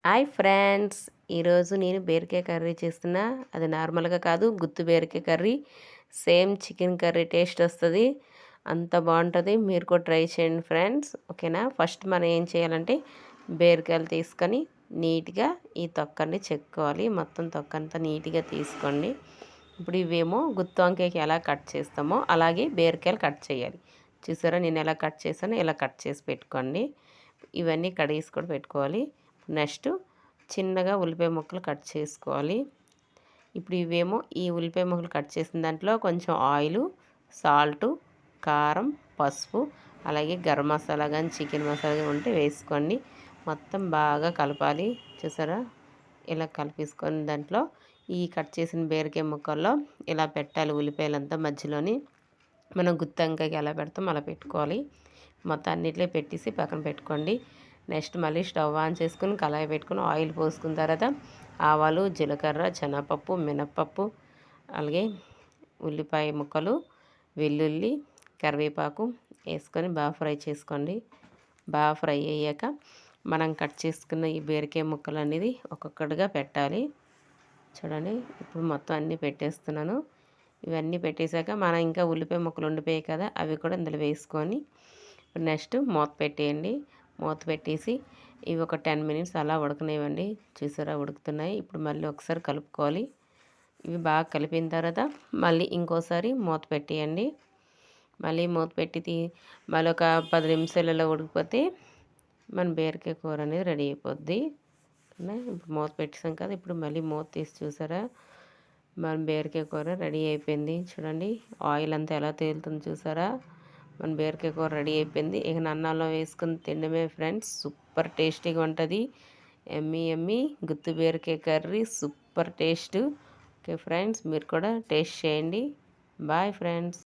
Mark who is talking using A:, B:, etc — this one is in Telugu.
A: Hi friends. ఈరోజు నేను బీరకాయ కర్రీ చేస్తున్నా. అది నార్మల్గా కాదు, గుత్తి బీరకాయ curry. Same chicken curry taste వస్తుంది. అంత బాగుంటుంది. మీరు కూడా ట్రై చేయండి ఫ్రెండ్స్. ఓకేనా? ఫస్ట్ మనం ఏం చేయాలంటే బీరకాయలు తీసుకొని నీట్గా ఈ తొక్కని చెక్కుకోవాలి. మొత్తం తొక్కంతా నీట్గా తీసుకోండి. ఇప్పుడు ఇవేమో గుత్తి వంకాయకి ఎలా కట్ చేస్తామో అలాగే బీరకాయలు కట్ చేయాలి. చూసారా నేను ఎలా కట్ చేశానో ఇలా కట్ చేసి పెట్టుకోండి. ఇవన్నీ కడిగేసి కూడా పెట్టుకోవాలి. నెక్స్ట్ చిన్నగా ఉల్లిపాయ ముక్కలు కట్ చేసుకోవాలి. ఇప్పుడు ఇవేమో ఈ ఉల్లిపాయ ముక్కలు కట్ చేసిన దాంట్లో కొంచెం ఆయిలు, సాల్టు, కారం, పసుపు, అలాగే గరం మసాలా కానీ చికెన్ మసాలా కానీ ఉంటే వేసుకోండి. మొత్తం బాగా కలపాలి. చూసారా ఇలా కలిపేసుకొని దాంట్లో ఈ కట్ చేసిన బీరకాయ ముక్కల్లో ఇలా పెట్టాలి. ఉల్లిపాయలంతా మధ్యలోని మనం గుత్తి వంకాయకి ఎలా పెడతాం అలా పెట్టుకోవాలి. మొత్తం అన్నిట్లో పెట్టేసి పక్కన పెట్టుకోండి. నెక్స్ట్ మళ్ళీ స్టవ్ ఆన్ చేసుకుని కళాయి పెట్టుకుని ఆయిల్ పోసుకున్న తర్వాత ఆవాలు, జీలకర్ర, శనగపప్పు, మినప్పప్పు, అలాగే ఉల్లిపాయ ముక్కలు, వెల్లుల్లి, కరివేపాకు వేసుకొని బాగా ఫ్రై చేసుకోండి. బాగా ఫ్రై అయ్యాక మనం కట్ చేసుకున్న ఈ బీరకాయ ముక్కలు అనేది ఒక్కొక్కటిగా పెట్టాలి. చూడండి ఇప్పుడు మొత్తం అన్నీ పెట్టేస్తున్నాను. ఇవన్నీ పెట్టేశాక మనం ఇంకా ఉల్లిపాయ ముక్కలు ఉండిపోయాయి కదా, అవి కూడా ఇందులో వేసుకొని నెక్స్ట్ మూత పెట్టేయండి. మూత పెట్టేసి ఇవి ఒక 10 మినిట్స్ అలా ఉడకనివ్వండి. చూసారా ఉడుకుతున్నాయి. ఇప్పుడు మళ్ళీ ఒకసారి కలుపుకోవాలి. ఇవి బాగా కలిపిన తర్వాత మళ్ళీ ఇంకోసారి మూత పెట్టేయండి. మళ్ళీ మూత పెట్టి మళ్ళీ ఒక 10 నిమిషాలలో ఉడికిపోతే మన బీరకాయ కూర అనేది రెడీ అయిపోద్ది. ఇప్పుడు మూత పెట్టేసాం కదా, ఇప్పుడు మళ్ళీ మూత తీసి చూసారా మన బీరకాయ కూర రెడీ అయిపోయింది. చూడండి ఆయిల్ అంతా ఎలా తేలుతుంది చూసారా. మన బీరకాయ కూర రెడీ అయిపోయింది. ఇక అన్నంలో వేసుకుని తినడమే ఫ్రెండ్స్. సూపర్ టేస్టీగా ఉంటుంది. ఎమ్మీ ఎమ్మీ గుత్తి బీరకాయ curry super taste. Okay friends, మీరు కూడా టేస్ట్ చేయండి. Bye friends.